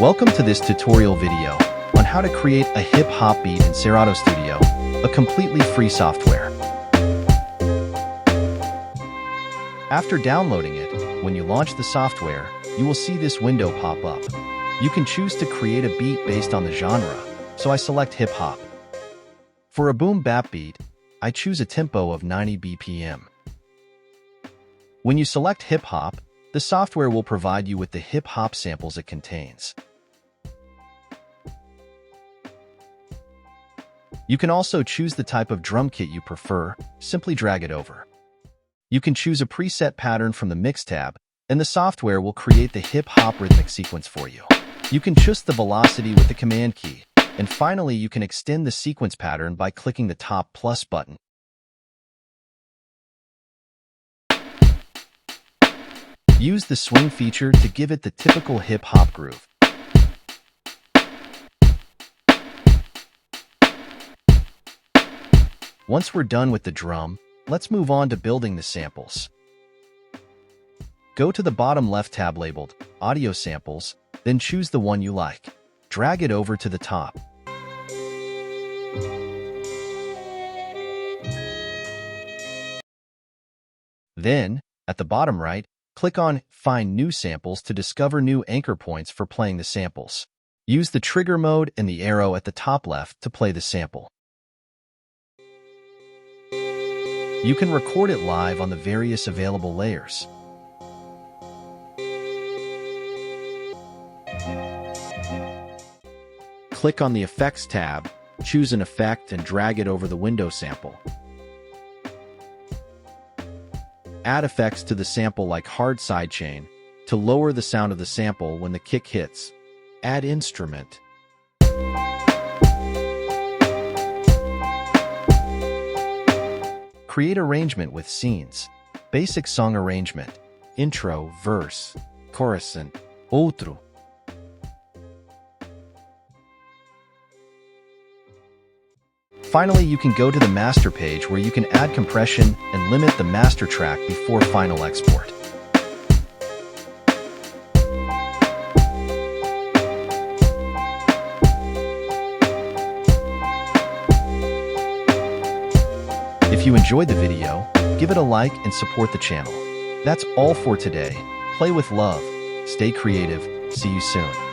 Welcome to this tutorial video on how to create a hip-hop beat in Serato Studio, a completely free software. After downloading it, when you launch the software, you will see this window pop up. You can choose to create a beat based on the genre, so I select hip-hop. For a boom-bap beat, I choose a tempo of 90 BPM. When you select hip-hop, the software will provide you with the hip-hop samples it contains. You can also choose the type of drum kit you prefer, simply drag it over. You can choose a preset pattern from the Mix tab, and the software will create the hip-hop rhythmic sequence for you. You can adjust the velocity with the Command key, and finally you can extend the sequence pattern by clicking the top plus button. Use the swing feature to give it the typical hip-hop groove. Once we're done with the drum, let's move on to building the samples. Go to the bottom left tab labeled Audio Samples, then choose the one you like. Drag it over to the top. Then, at the bottom right, click on Find New Samples to discover new anchor points for playing the samples. Use the trigger mode and the arrow at the top left to play the sample. You can record it live on the various available layers. Click on the Effects tab, choose an effect and drag it over the window sample. Add effects to the sample like hard sidechain to lower the sound of the sample when the kick hits. Add instrument. Create arrangement with scenes. Basic song arrangement. Intro, verse, chorus, and outro. Finally, you can go to the master page where you can add compression and limit the master track before final export. If you enjoyed the video, give it a like and support the channel. That's all for today. Play with love. Stay creative. See you soon.